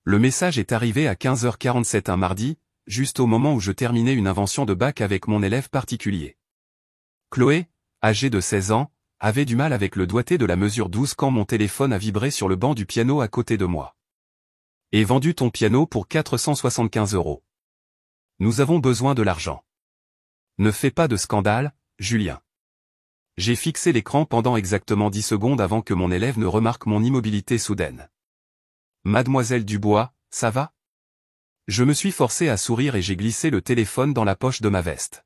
Le message est arrivé à 15h47 un mardi, juste au moment où je terminais une invention de bac avec mon élève particulier. Chloé, âgée de 16 ans, avait du mal avec le doigté de la mesure 12 quand mon téléphone a vibré sur le banc du piano à côté de moi. Et vendu ton piano pour 475 €. Nous avons besoin de l'argent. Ne fais pas de scandale, Julien. J'ai fixé l'écran pendant exactement 10 secondes avant que mon élève ne remarque mon immobilité soudaine. Mademoiselle Dubois, ça va? Je me suis forcé à sourire et j'ai glissé le téléphone dans la poche de ma veste.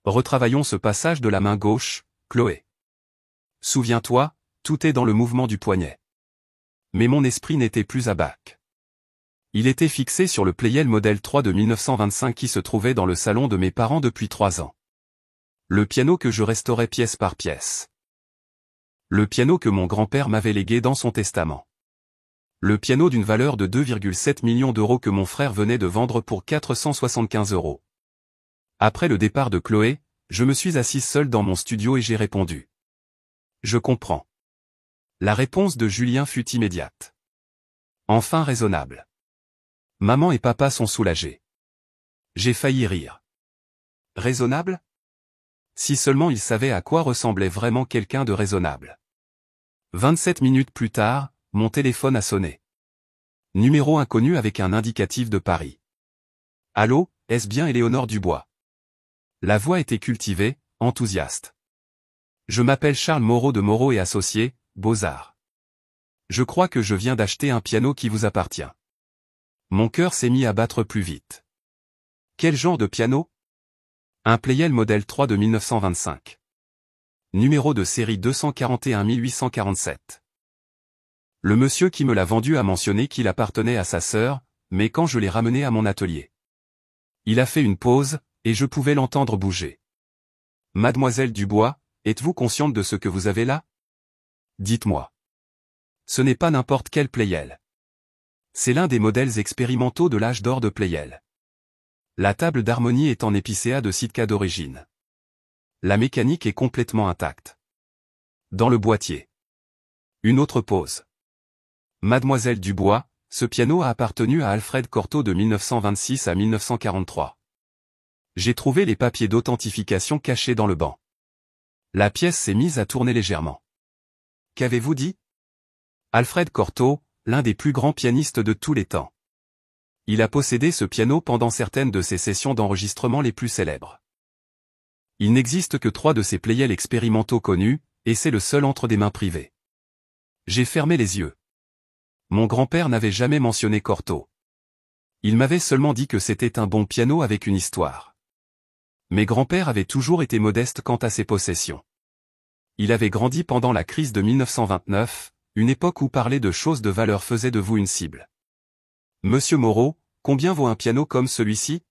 Retravaillons ce passage de la main gauche, Chloé. Souviens-toi, tout est dans le mouvement du poignet. Mais mon esprit n'était plus à bac. Il était fixé sur le Pleyel modèle 3 de 1925 qui se trouvait dans le salon de mes parents depuis 3 ans. Le piano que je restaurais pièce par pièce. Le piano que mon grand-père m'avait légué dans son testament. Le piano d'une valeur de 2,7 millions d'euros que mon frère venait de vendre pour 475 €. Après le départ de Chloé, je me suis assise seule dans mon studio et j'ai répondu. Je comprends. La réponse de Julien fut immédiate. Enfin raisonnable. Maman et papa sont soulagés. J'ai failli rire. Raisonnable? Si seulement ils savaient à quoi ressemblait vraiment quelqu'un de raisonnable. 27 minutes plus tard, mon téléphone a sonné. Numéro inconnu avec un indicatif de Paris. Allô, est-ce bien Éléonore Dubois? La voix était cultivée, enthousiaste. Je m'appelle Charles Moreau de Moreau et Associés, Beaux-Arts. Je crois que je viens d'acheter un piano qui vous appartient. Mon cœur s'est mis à battre plus vite. Quel genre de piano? Un Pleyel modèle 3 de 1925. Numéro de série 241 847. Le monsieur qui me l'a vendu a mentionné qu'il appartenait à sa sœur, mais quand je l'ai ramené à mon atelier. Il a fait une pause, et je pouvais l'entendre bouger. Mademoiselle Dubois, êtes-vous consciente de ce que vous avez là? Dites-moi. Ce n'est pas n'importe quel Pleyel. C'est l'un des modèles expérimentaux de l'âge d'or de Pleyel. La table d'harmonie est en épicéa de Sitka d'origine. La mécanique est complètement intacte. Dans le boîtier. Une autre pause. Mademoiselle Dubois, ce piano a appartenu à Alfred Cortot de 1926 à 1943. J'ai trouvé les papiers d'authentification cachés dans le banc. La pièce s'est mise à tourner légèrement. Qu'avez-vous dit? Alfred Cortot, l'un des plus grands pianistes de tous les temps. Il a possédé ce piano pendant certaines de ses sessions d'enregistrement les plus célèbres. Il n'existe que 3 de ces Pleyel expérimentaux connus, et c'est le seul entre des mains privées. J'ai fermé les yeux. Mon grand-père n'avait jamais mentionné Cortot. Il m'avait seulement dit que c'était un bon piano avec une histoire. Mes grands-pères avaient toujours été modestes quant à ses possessions. Il avait grandi pendant la crise de 1929, une époque où parler de choses de valeur faisait de vous une cible. Monsieur Moreau, combien vaut un piano comme celui-ci?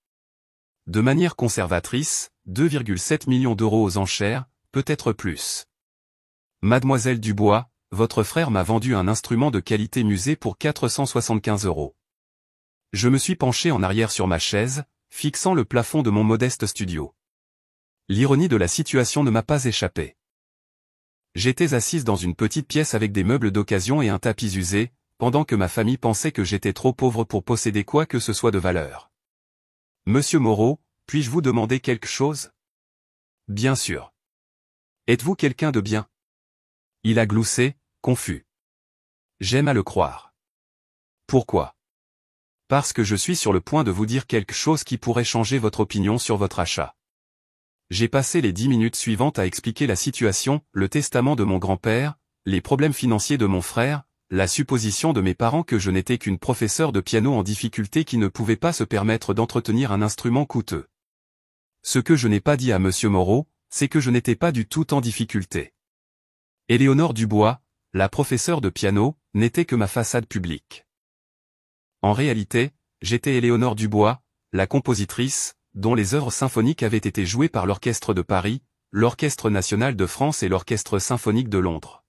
De manière conservatrice, 2,7 millions d'euros aux enchères, peut-être plus. Mademoiselle Dubois, votre frère m'a vendu un instrument de qualité musée pour 475 €. Je me suis penché en arrière sur ma chaise, fixant le plafond de mon modeste studio. L'ironie de la situation ne m'a pas échappé. J'étais assise dans une petite pièce avec des meubles d'occasion et un tapis usé, pendant que ma famille pensait que j'étais trop pauvre pour posséder quoi que ce soit de valeur. Monsieur Moreau, puis-je vous demander quelque chose? Bien sûr. Êtes-vous quelqu'un de bien? Il a gloussé, confus. J'aime à le croire. Pourquoi? Parce que je suis sur le point de vous dire quelque chose qui pourrait changer votre opinion sur votre achat. J'ai passé les 10 minutes suivantes à expliquer la situation, le testament de mon grand-père, les problèmes financiers de mon frère, la supposition de mes parents que je n'étais qu'une professeure de piano en difficulté qui ne pouvait pas se permettre d'entretenir un instrument coûteux. Ce que je n'ai pas dit à Monsieur Moreau, c'est que je n'étais pas du tout en difficulté. Éléonore Dubois, la professeure de piano, n'était que ma façade publique. En réalité, j'étais Éléonore Dubois, la compositrice, dont les œuvres symphoniques avaient été jouées par l'Orchestre de Paris, l'Orchestre national de France et l'Orchestre symphonique de Londres.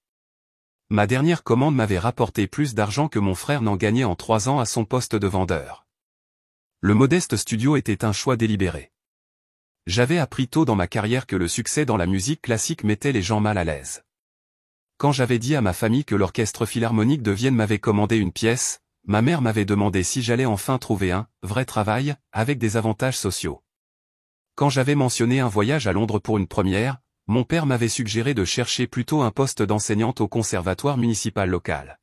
Ma dernière commande m'avait rapporté plus d'argent que mon frère n'en gagnait en 3 ans à son poste de vendeur. Le modeste studio était un choix délibéré. J'avais appris tôt dans ma carrière que le succès dans la musique classique mettait les gens mal à l'aise. Quand j'avais dit à ma famille que l'Orchestre philharmonique de Vienne m'avait commandé une pièce, ma mère m'avait demandé si j'allais enfin trouver un vrai travail, avec des avantages sociaux. Quand j'avais mentionné un voyage à Londres pour une première, mon père m'avait suggéré de chercher plutôt un poste d'enseignante au conservatoire municipal local.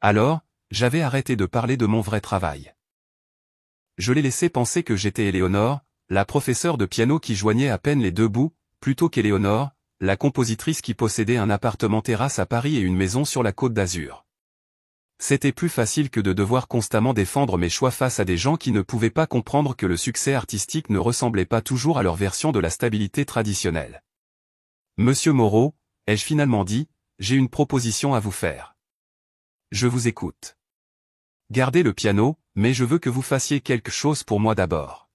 Alors, j'avais arrêté de parler de mon vrai travail. Je l'ai laissé penser que j'étais Éléonore, la professeure de piano qui joignait à peine les deux bouts, plutôt qu'Éléonore, la compositrice qui possédait un appartement terrasse à Paris et une maison sur la Côte d'Azur. C'était plus facile que de devoir constamment défendre mes choix face à des gens qui ne pouvaient pas comprendre que le succès artistique ne ressemblait pas toujours à leur version de la stabilité traditionnelle. Monsieur Moreau, ai-je finalement dit, j'ai une proposition à vous faire. Je vous écoute. Gardez le piano, mais je veux que vous fassiez quelque chose pour moi d'abord.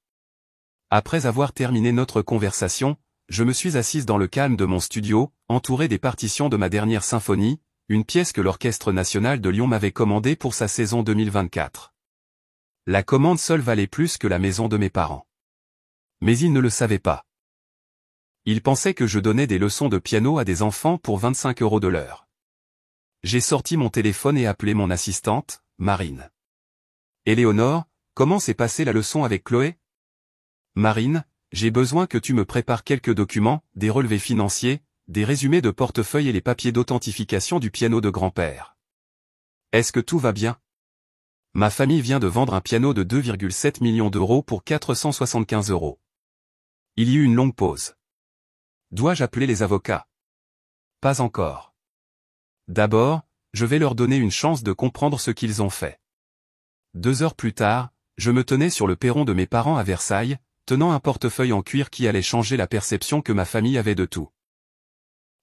Après avoir terminé notre conversation, je me suis assise dans le calme de mon studio, entouré des partitions de ma dernière symphonie, une pièce que l'Orchestre national de Lyon m'avait commandée pour sa saison 2024. La commande seule valait plus que la maison de mes parents. Mais ils ne le savaient pas. Ils pensaient que je donnais des leçons de piano à des enfants pour 25 € de l'heure. J'ai sorti mon téléphone et appelé mon assistante, Marine. Éléonore, comment s'est passée la leçon avec Chloé? Marine, j'ai besoin que tu me prépares quelques documents, des relevés financiers, des résumés de portefeuille et les papiers d'authentification du piano de grand-père. Est-ce que tout va bien? Ma famille vient de vendre un piano de 2,7 millions d'euros pour 475 €. Il y eut une longue pause. Dois-je appeler les avocats? Pas encore. D'abord, je vais leur donner une chance de comprendre ce qu'ils ont fait. 2 heures plus tard, je me tenais sur le perron de mes parents à Versailles, tenant un portefeuille en cuir qui allait changer la perception que ma famille avait de tout.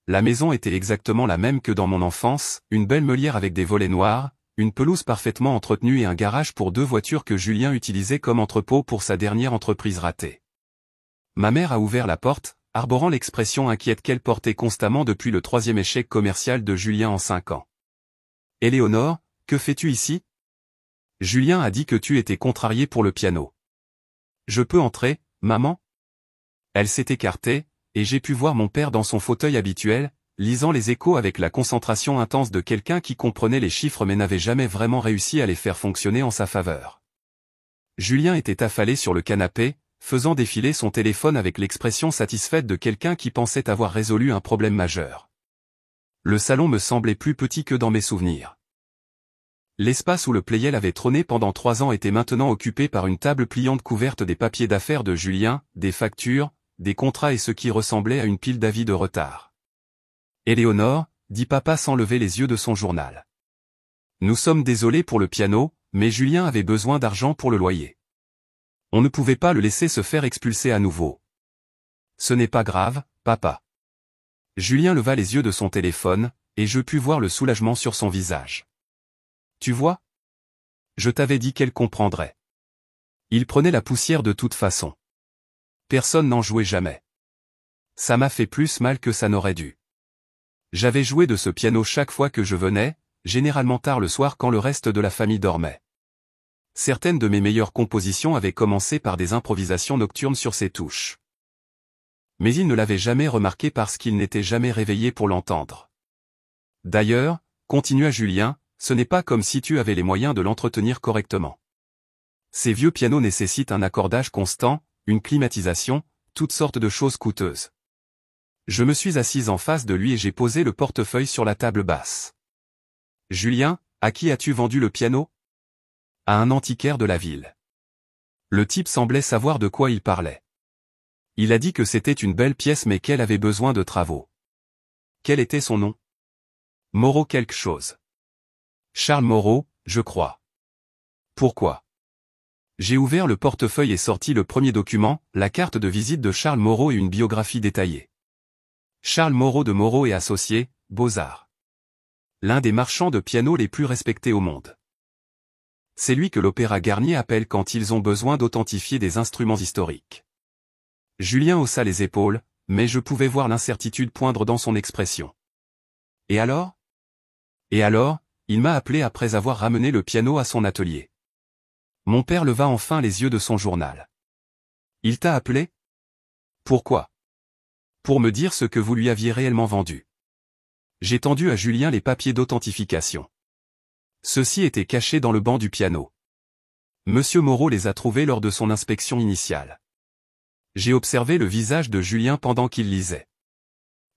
La maison était exactement la même que dans mon enfance, une belle meulière avec des volets noirs, une pelouse parfaitement entretenue et un garage pour 2 voitures que Julien utilisait comme entrepôt pour sa dernière entreprise ratée. Ma mère a ouvert la porte, arborant l'expression inquiète qu'elle portait constamment depuis le 3e échec commercial de Julien en 5 ans. « Éléonore, que fais-tu ici? Julien a dit que tu étais contrariée pour le piano. Je peux entrer, maman? » Elle s'est écartée, et j'ai pu voir mon père dans son fauteuil habituel, lisant les Échos avec la concentration intense de quelqu'un qui comprenait les chiffres mais n'avait jamais vraiment réussi à les faire fonctionner en sa faveur. Julien était affalé sur le canapé, faisant défiler son téléphone avec l'expression satisfaite de quelqu'un qui pensait avoir résolu un problème majeur. Le salon me semblait plus petit que dans mes souvenirs. L'espace où le Playel avait trôné pendant 3 ans était maintenant occupé par une table pliante couverte des papiers d'affaires de Julien, des factures, des contrats et ce qui ressemblait à une pile d'avis de retard. « Éléonore, » dit papa sans lever les yeux de son journal. « Nous sommes désolés pour le piano, mais Julien avait besoin d'argent pour le loyer. On ne pouvait pas le laisser se faire expulser à nouveau. »« Ce n'est pas grave, papa. » Julien leva les yeux de son téléphone, et je pus voir le soulagement sur son visage. « Tu vois? Je t'avais dit qu'elle comprendrait. Il prenait la poussière de toute façon. Personne n'en jouait jamais. Ça m'a fait plus mal que ça n'aurait dû. J'avais joué de ce piano chaque fois que je venais, généralement tard le soir quand le reste de la famille dormait. Certaines de mes meilleures compositions avaient commencé par des improvisations nocturnes sur ses touches. Mais il ne l'avait jamais remarqué parce qu'il n'était jamais réveillé pour l'entendre. D'ailleurs, continua Julien, ce n'est pas comme si tu avais les moyens de l'entretenir correctement. Ces vieux pianos nécessitent un accordage constant, une climatisation, toutes sortes de choses coûteuses. Je me suis assise en face de lui et j'ai posé le portefeuille sur la table basse. « Julien, à qui as-tu vendu le piano ? » « À un antiquaire de la ville. » Le type semblait savoir de quoi il parlait. Il a dit que c'était une belle pièce mais qu'elle avait besoin de travaux. Quel était son nom? Moreau quelque chose. Charles Moreau, je crois. Pourquoi? J'ai ouvert le portefeuille et sorti le premier document, la carte de visite de Charles Moreau et une biographie détaillée. Charles Moreau de Moreau et Associés, Beaux-Arts. L'un des marchands de piano les plus respectés au monde. C'est lui que l'Opéra Garnier appelle quand ils ont besoin d'authentifier des instruments historiques. Julien haussa les épaules, mais je pouvais voir l'incertitude poindre dans son expression. Et alors? Et alors, il m'a appelé après avoir ramené le piano à son atelier. Mon père leva enfin les yeux de son journal. Il t'a appelé? Pourquoi? Pour me dire ce que vous lui aviez réellement vendu. J'ai tendu à Julien les papiers d'authentification. Ceux-ci étaient cachés dans le banc du piano. Monsieur Moreau les a trouvés lors de son inspection initiale. J'ai observé le visage de Julien pendant qu'il lisait.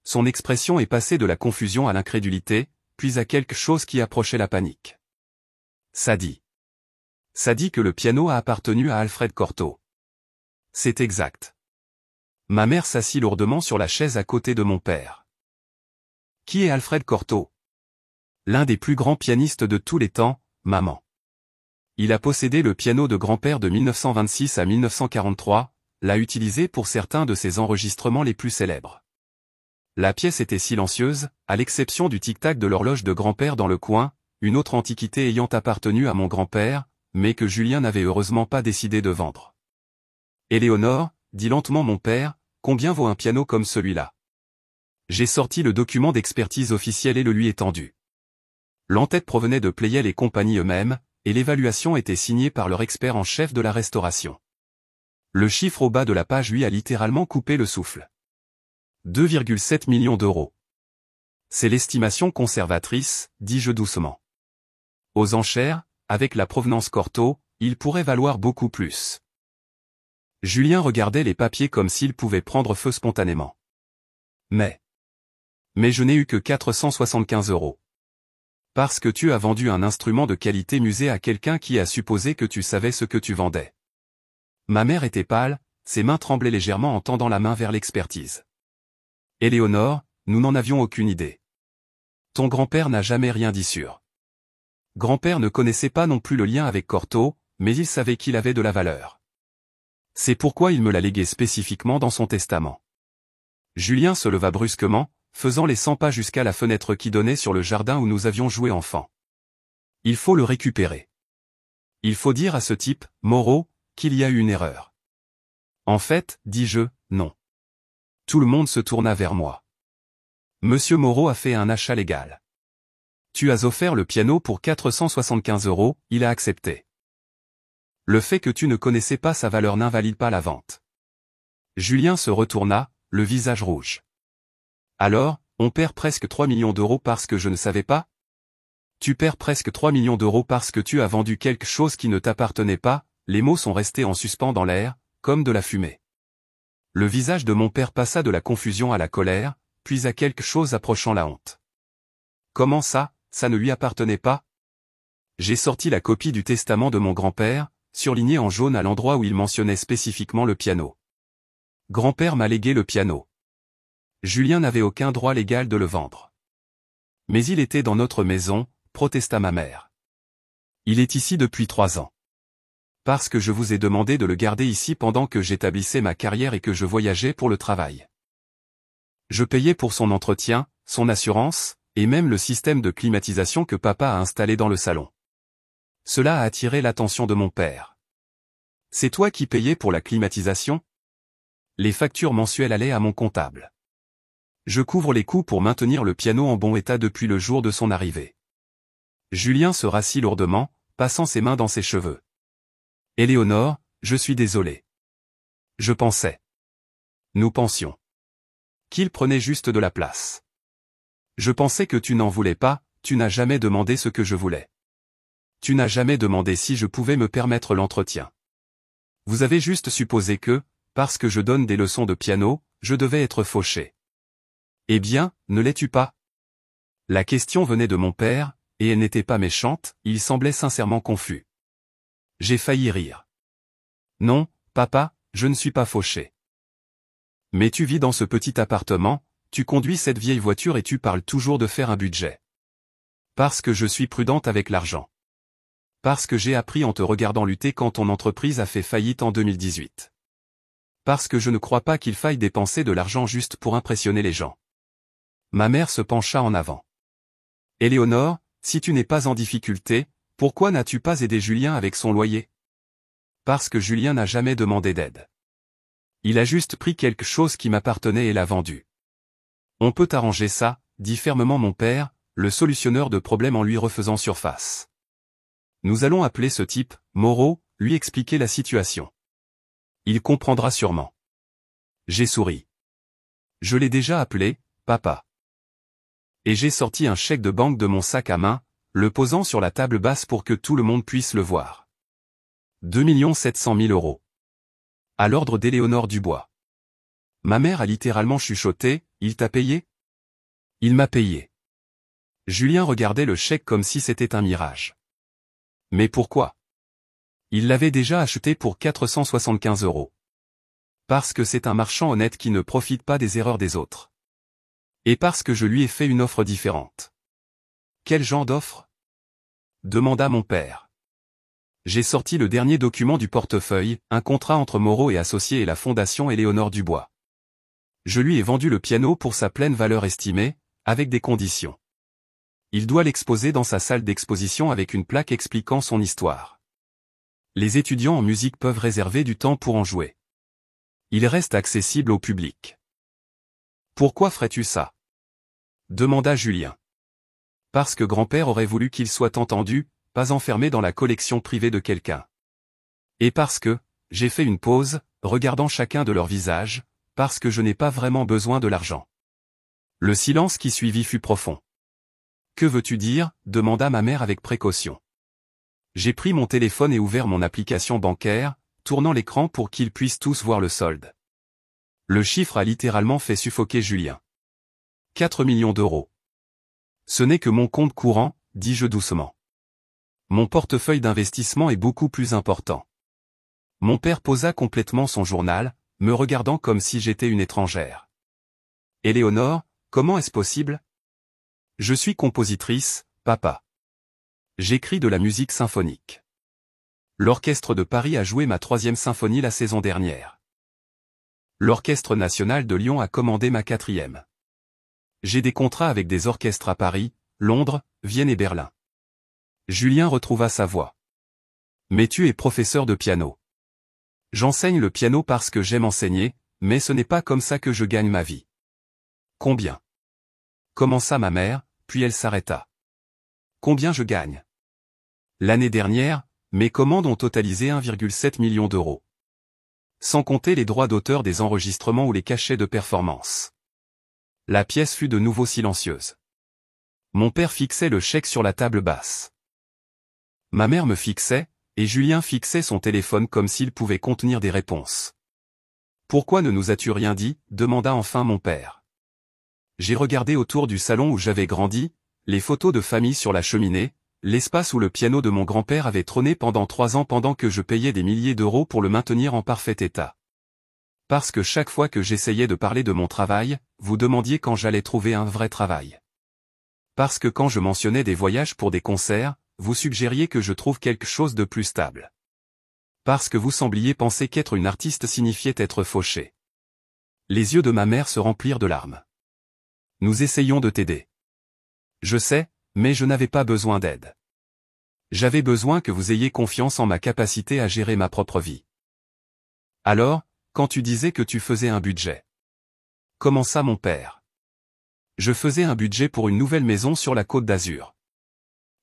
Son expression est passée de la confusion à l'incrédulité, puis à quelque chose qui approchait la panique. Ça dit que le piano a appartenu à Alfred Cortot. C'est exact. Ma mère s'assit lourdement sur la chaise à côté de mon père. Qui est Alfred Cortot? L'un des plus grands pianistes de tous les temps, maman. Il a possédé le piano de grand-père de 1926 à 1943, l'a utilisé pour certains de ses enregistrements les plus célèbres. La pièce était silencieuse, à l'exception du tic-tac de l'horloge de grand-père dans le coin, une autre antiquité ayant appartenu à mon grand-père, mais que Julien n'avait heureusement pas décidé de vendre. Éléonore, dit lentement mon père, combien vaut un piano comme celui-là? J'ai sorti le document d'expertise officielle et le lui ai tendu. L'entête provenait de Pleyel et compagnie eux-mêmes, et l'évaluation était signée par leur expert en chef de la restauration. Le chiffre au bas de la page lui a littéralement coupé le souffle. 2,7 millions d'euros. C'est l'estimation conservatrice, dis-je doucement. Aux enchères, avec la provenance Cortot, il pourrait valoir beaucoup plus. Julien regardait les papiers comme s'ils pouvaient prendre feu spontanément. Mais je n'ai eu que 475 euros. Parce que tu as vendu un instrument de qualité musée à quelqu'un qui a supposé que tu savais ce que tu vendais. Ma mère était pâle, ses mains tremblaient légèrement en tendant la main vers l'expertise. Éléonore, nous n'en avions aucune idée. Ton grand-père n'a jamais rien dit sûr. Grand-père ne connaissait pas non plus le lien avec Cortot, mais il savait qu'il avait de la valeur. C'est pourquoi il me l'a légué spécifiquement dans son testament. Julien se leva brusquement, faisant les 100 pas jusqu'à la fenêtre qui donnait sur le jardin où nous avions joué enfant. Il faut le récupérer. Il faut dire à ce type, Moreau, qu'il y a eu une erreur. En fait, dis-je, non. Tout le monde se tourna vers moi. Monsieur Moreau a fait un achat légal. Tu as offert le piano pour 475 euros, il a accepté. Le fait que tu ne connaissais pas sa valeur n'invalide pas la vente. Julien se retourna, le visage rouge. Alors, on perd presque 3 millions d'euros parce que je ne savais pas? Tu perds presque 3 millions d'euros parce que tu as vendu quelque chose qui ne t'appartenait pas, les mots sont restés en suspens dans l'air, comme de la fumée. Le visage de mon père passa de la confusion à la colère, puis à quelque chose approchant la honte. Comment ça ne lui appartenait pas? J'ai sorti la copie du testament de mon grand-père, surlignée en jaune à l'endroit où il mentionnait spécifiquement le piano. Grand-père m'a légué le piano. Julien n'avait aucun droit légal de le vendre. Mais il était dans notre maison, protesta ma mère. Il est ici depuis 3 ans. Parce que je vous ai demandé de le garder ici pendant que j'établissais ma carrière et que je voyageais pour le travail. Je payais pour son entretien, son assurance, et même le système de climatisation que papa a installé dans le salon. Cela a attiré l'attention de mon père. C'est toi qui payais pour la climatisation? Les factures mensuelles allaient à mon comptable. Je couvre les coûts pour maintenir le piano en bon état depuis le jour de son arrivée. Julien se rassit lourdement, passant ses mains dans ses cheveux. Éléonore, je suis désolé. Je pensais. Nous pensions. Qu'il prenait juste de la place. Je pensais que tu n'en voulais pas, tu n'as jamais demandé ce que je voulais. Tu n'as jamais demandé si je pouvais me permettre l'entretien. Vous avez juste supposé que, parce que je donne des leçons de piano, je devais être fauché. Eh bien, ne l'es-tu pas? La question venait de mon père, et elle n'était pas méchante, il semblait sincèrement confus. J'ai failli rire. Non, papa, je ne suis pas fauché. Mais tu vis dans ce petit appartement, tu conduis cette vieille voiture et tu parles toujours de faire un budget. Parce que je suis prudente avec l'argent. Parce que j'ai appris en te regardant lutter quand ton entreprise a fait faillite en 2018. Parce que je ne crois pas qu'il faille dépenser de l'argent juste pour impressionner les gens. Ma mère se pencha en avant. Éléonore, si tu n'es pas en difficulté, pourquoi n'as-tu pas aidé Julien avec son loyer? Parce que Julien n'a jamais demandé d'aide. Il a juste pris quelque chose qui m'appartenait et l'a vendu. On peut arranger ça, dit fermement mon père, le solutionneur de problèmes en lui refaisant surface. Nous allons appeler ce type, Moreau, lui expliquer la situation. Il comprendra sûrement. J'ai souri. Je l'ai déjà appelé, papa. Et j'ai sorti un chèque de banque de mon sac à main, le posant sur la table basse pour que tout le monde puisse le voir. 2 700 000 €. À l'ordre d'Éléonore Dubois. Ma mère a littéralement chuchoté, « Il t'a payé ?» Il m'a payé. Julien regardait le chèque comme si c'était un mirage. Mais pourquoi? Il l'avait déjà acheté pour 475 €. Parce que c'est un marchand honnête qui ne profite pas des erreurs des autres. Et parce que je lui ai fait une offre différente. Quel genre d'offre? Demanda mon père. J'ai sorti le dernier document du portefeuille, un contrat entre Moreau et Associés et la Fondation Éléonore Dubois. Je lui ai vendu le piano pour sa pleine valeur estimée, avec des conditions. Il doit l'exposer dans sa salle d'exposition avec une plaque expliquant son histoire. Les étudiants en musique peuvent réserver du temps pour en jouer. Il reste accessible au public. Pourquoi ferais-tu ça? Demanda Julien. Parce que grand-père aurait voulu qu'il soit entendu, pas enfermé dans la collection privée de quelqu'un. Et parce que, j'ai fait une pause, regardant chacun de leurs visages, parce que je n'ai pas vraiment besoin de l'argent. Le silence qui suivit fut profond. Que veux-tu dire? Demanda ma mère avec précaution. J'ai pris mon téléphone et ouvert mon application bancaire, tournant l'écran pour qu'ils puissent tous voir le solde. Le chiffre a littéralement fait suffoquer Julien. 4 millions d'euros. Ce n'est que mon compte courant, dis-je doucement. Mon portefeuille d'investissement est beaucoup plus important. Mon père posa complètement son journal, me regardant comme si j'étais une étrangère. Éléonore, comment est-ce possible? Je suis compositrice, papa. J'écris de la musique symphonique. L'Orchestre de Paris a joué ma 3e symphonie la saison dernière. L'Orchestre national de Lyon a commandé ma 4e. J'ai des contrats avec des orchestres à Paris, Londres, Vienne et Berlin. Julien retrouva sa voix. Mais tu es professeur de piano. J'enseigne le piano parce que j'aime enseigner, mais ce n'est pas comme ça que je gagne ma vie. Combien? Commença ma mère, puis elle s'arrêta. Combien je gagne? L'année dernière, mes commandes ont totalisé 1,7 million d'euros. Sans compter les droits d'auteur des enregistrements ou les cachets de performance. La pièce fut de nouveau silencieuse. Mon père fixait le chèque sur la table basse. Ma mère me fixait, et Julien fixait son téléphone comme s'il pouvait contenir des réponses. Pourquoi ne nous as-tu rien dit? Demanda enfin mon père. J'ai regardé autour du salon où j'avais grandi, les photos de famille sur la cheminée, l'espace où le piano de mon grand-père avait trôné pendant 3 ans pendant que je payais des milliers d'euros pour le maintenir en parfait état. Parce que chaque fois que j'essayais de parler de mon travail, vous demandiez quand j'allais trouver un vrai travail. Parce que quand je mentionnais des voyages pour des concerts, vous suggériez que je trouve quelque chose de plus stable. Parce que vous sembliez penser qu'être une artiste signifiait être fauché. Les yeux de ma mère se remplirent de larmes. Nous essayons de t'aider. Je sais, mais je n'avais pas besoin d'aide. J'avais besoin que vous ayez confiance en ma capacité à gérer ma propre vie. Alors, quand tu disais que tu faisais un budget. Commença mon père. Je faisais un budget pour une nouvelle maison sur la Côte d'Azur.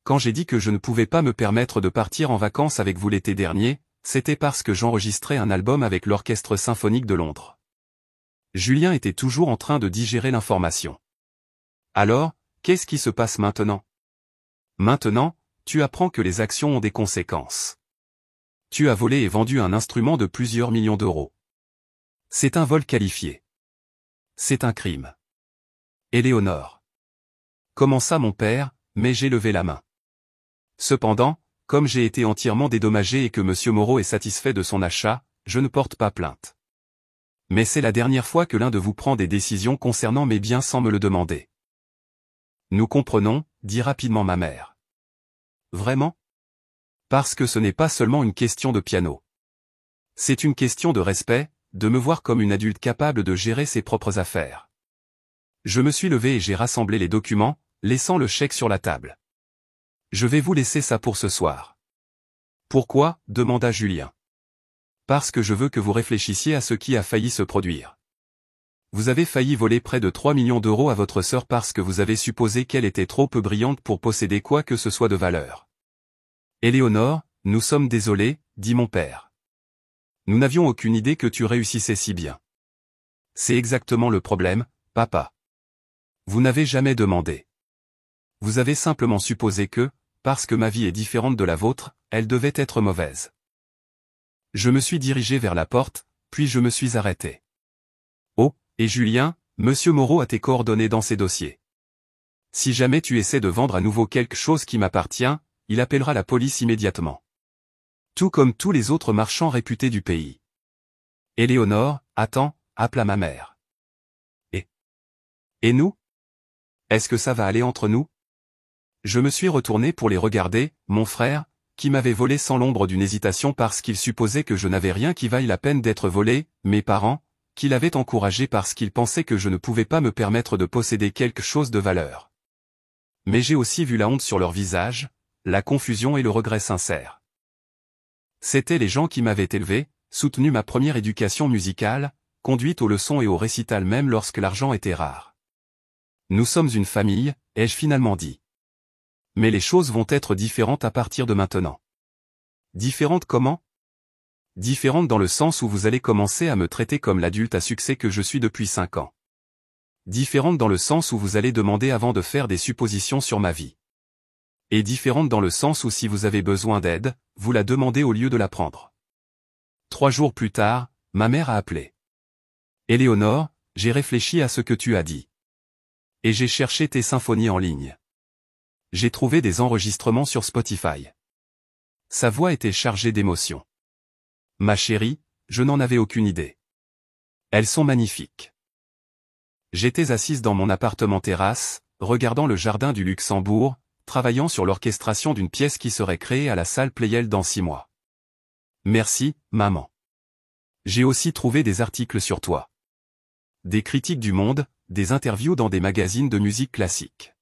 Quand j'ai dit que je ne pouvais pas me permettre de partir en vacances avec vous l'été dernier, c'était parce que j'enregistrais un album avec l'Orchestre symphonique de Londres. Julien était toujours en train de digérer l'information. Alors, qu'est-ce qui se passe maintenant? Maintenant, tu apprends que les actions ont des conséquences. Tu as volé et vendu un instrument de plusieurs millions d'euros. C'est un vol qualifié. C'est un crime. Éléonore. Commença mon père, mais j'ai levé la main. Cependant, comme j'ai été entièrement dédommagé et que M. Moreau est satisfait de son achat, je ne porte pas plainte. Mais c'est la dernière fois que l'un de vous prend des décisions concernant mes biens sans me le demander. Nous comprenons, dit rapidement ma mère. Vraiment? Parce que ce n'est pas seulement une question de piano. C'est une question de respect, de me voir comme une adulte capable de gérer ses propres affaires. Je me suis levé et j'ai rassemblé les documents, laissant le chèque sur la table. Je vais vous laisser ça pour ce soir. Pourquoi? Demanda Julien. Parce que je veux que vous réfléchissiez à ce qui a failli se produire. Vous avez failli voler près de 3 millions d'euros à votre sœur parce que vous avez supposé qu'elle était trop peu brillante pour posséder quoi que ce soit de valeur. Éléonore, nous sommes désolés, dit mon père. Nous n'avions aucune idée que tu réussissais si bien. C'est exactement le problème, papa. Vous n'avez jamais demandé. Vous avez simplement supposé que, parce que ma vie est différente de la vôtre, elle devait être mauvaise. Je me suis dirigé vers la porte, puis je me suis arrêté. Oh, et Julien, Monsieur Moreau a tes coordonnées dans ses dossiers. Si jamais tu essaies de vendre à nouveau quelque chose qui m'appartient, il appellera la police immédiatement. Tout comme tous les autres marchands réputés du pays. Éléonore, attends, appela ma mère. Et nous? Est-ce que ça va aller entre nous? Je me suis retourné pour les regarder, mon frère, qui m'avait volé sans l'ombre d'une hésitation parce qu'il supposait que je n'avais rien qui vaille la peine d'être volé, mes parents, qui l'avaient encouragé parce qu'ils pensaient que je ne pouvais pas me permettre de posséder quelque chose de valeur. Mais j'ai aussi vu la honte sur leur visage, la confusion et le regret sincère. C'étaient les gens qui m'avaient élevé, soutenu ma première éducation musicale, conduite aux leçons et au récital même lorsque l'argent était rare. Nous sommes une famille, ai-je finalement dit. Mais les choses vont être différentes à partir de maintenant. Différentes comment? Différentes dans le sens où vous allez commencer à me traiter comme l'adulte à succès que je suis depuis 5 ans. Différentes dans le sens où vous allez demander avant de faire des suppositions sur ma vie. Et différentes dans le sens où si vous avez besoin d'aide, vous la demandez au lieu de la prendre. 3 jours plus tard, ma mère a appelé. Éléonore, j'ai réfléchi à ce que tu as dit. Et j'ai cherché tes symphonies en ligne. J'ai trouvé des enregistrements sur Spotify. Sa voix était chargée d'émotion. Ma chérie, je n'en avais aucune idée. Elles sont magnifiques. J'étais assise dans mon appartement terrasse, regardant le jardin du Luxembourg, travaillant sur l'orchestration d'une pièce qui serait créée à la salle Pleyel dans 6 mois. Merci, maman. J'ai aussi trouvé des articles sur toi. Des critiques du Monde, des interviews dans des magazines de musique classique.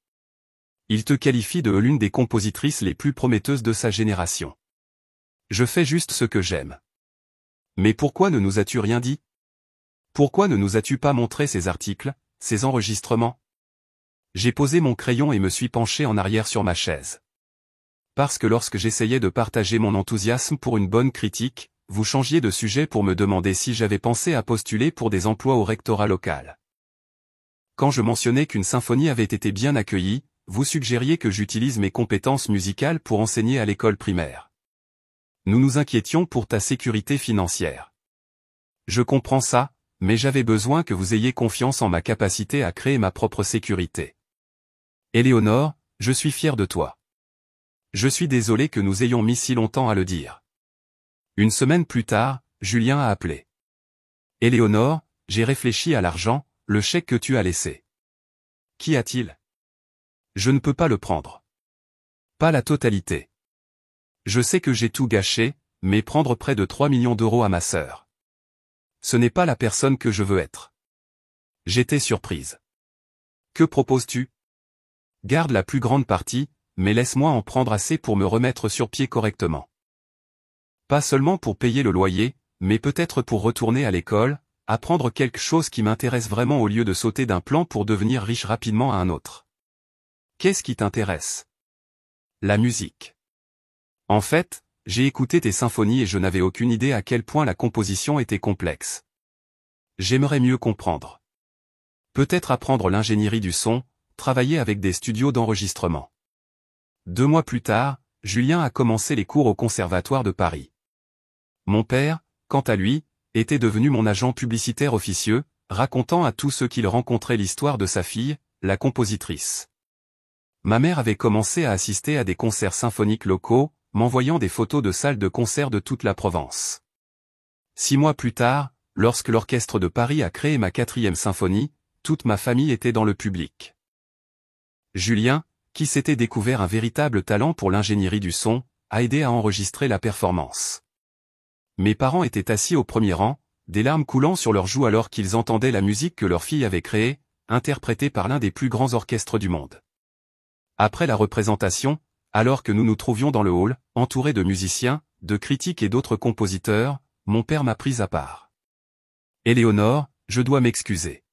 Il te qualifie de l'une des compositrices les plus prometteuses de sa génération. Je fais juste ce que j'aime. Mais pourquoi ne nous as-tu rien dit? Pourquoi ne nous as-tu pas montré ces articles, ces enregistrements? J'ai posé mon crayon et me suis penché en arrière sur ma chaise. Parce que lorsque j'essayais de partager mon enthousiasme pour une bonne critique, vous changiez de sujet pour me demander si j'avais pensé à postuler pour des emplois au rectorat local. Quand je mentionnais qu'une symphonie avait été bien accueillie, vous suggériez que j'utilise mes compétences musicales pour enseigner à l'école primaire. Nous nous inquiétions pour ta sécurité financière. Je comprends ça, mais j'avais besoin que vous ayez confiance en ma capacité à créer ma propre sécurité. Éléonore, je suis fier de toi. Je suis désolé que nous ayons mis si longtemps à le dire. Une semaine plus tard, Julien a appelé. Éléonore, j'ai réfléchi à l'argent, le chèque que tu as laissé. Qu'y a-t-il? Je ne peux pas le prendre. Pas la totalité. Je sais que j'ai tout gâché, mais prendre près de 3 millions d'euros à ma sœur. Ce n'est pas la personne que je veux être. J'étais surprise. Que proposes-tu? Garde la plus grande partie, mais laisse-moi en prendre assez pour me remettre sur pied correctement. Pas seulement pour payer le loyer, mais peut-être pour retourner à l'école, apprendre quelque chose qui m'intéresse vraiment au lieu de sauter d'un plan pour devenir riche rapidement à un autre. Qu'est-ce qui t'intéresse? La musique. En fait, j'ai écouté tes symphonies et je n'avais aucune idée à quel point la composition était complexe. J'aimerais mieux comprendre. Peut-être apprendre l'ingénierie du son, travailler avec des studios d'enregistrement. 2 mois plus tard, Julien a commencé les cours au Conservatoire de Paris. Mon père, quant à lui, était devenu mon agent publicitaire officieux, racontant à tous ceux qu'il rencontrait l'histoire de sa fille, la compositrice. Ma mère avait commencé à assister à des concerts symphoniques locaux, m'envoyant des photos de salles de concert de toute la Provence. 6 mois plus tard, lorsque l'Orchestre de Paris a créé ma 4e symphonie, toute ma famille était dans le public. Julien, qui s'était découvert un véritable talent pour l'ingénierie du son, a aidé à enregistrer la performance. Mes parents étaient assis au premier rang, des larmes coulant sur leurs joues alors qu'ils entendaient la musique que leur fille avait créée, interprétée par l'un des plus grands orchestres du monde. Après la représentation, alors que nous nous trouvions dans le hall, entourés de musiciens, de critiques et d'autres compositeurs, mon père m'a pris à part. Éléonore, je dois m'excuser.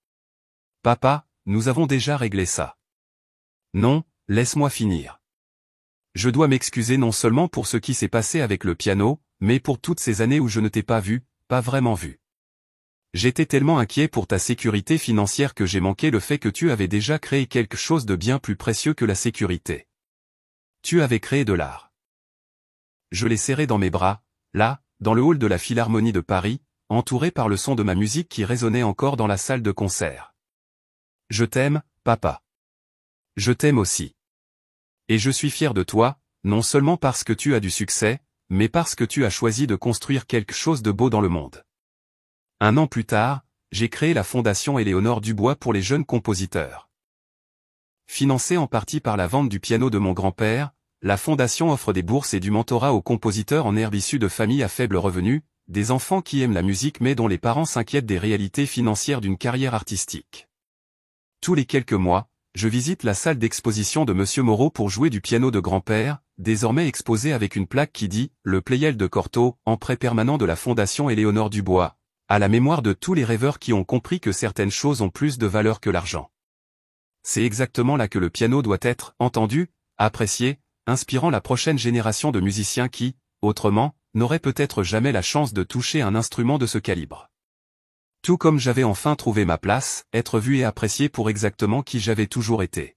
Papa, nous avons déjà réglé ça. Non, laisse-moi finir. Je dois m'excuser non seulement pour ce qui s'est passé avec le piano, mais pour toutes ces années où je ne t'ai pas vu, pas vraiment vu. J'étais tellement inquiet pour ta sécurité financière que j'ai manqué le fait que tu avais déjà créé quelque chose de bien plus précieux que la sécurité. Tu avais créé de l'art. Je l'ai serré dans mes bras, là, dans le hall de la Philharmonie de Paris, entouré par le son de ma musique qui résonnait encore dans la salle de concert. Je t'aime, papa. Je t'aime aussi. Et je suis fier de toi, non seulement parce que tu as du succès, mais parce que tu as choisi de construire quelque chose de beau dans le monde. 1 an plus tard, j'ai créé la Fondation Éléonore Dubois pour les jeunes compositeurs. Financée en partie par la vente du piano de mon grand-père, la Fondation offre des bourses et du mentorat aux compositeurs en herbe issus de familles à faible revenu, des enfants qui aiment la musique mais dont les parents s'inquiètent des réalités financières d'une carrière artistique. Tous les quelques mois, je visite la salle d'exposition de Monsieur Moreau pour jouer du piano de grand-père, désormais exposé avec une plaque qui dit « Le Pleyel de Cortot, en prêt permanent de la Fondation Éléonore Dubois », à la mémoire de tous les rêveurs qui ont compris que certaines choses ont plus de valeur que l'argent. C'est exactement là que le piano doit être entendu, apprécié, inspirant la prochaine génération de musiciens qui, autrement, n'auraient peut-être jamais la chance de toucher un instrument de ce calibre. Tout comme j'avais enfin trouvé ma place, être vu et apprécié pour exactement qui j'avais toujours été.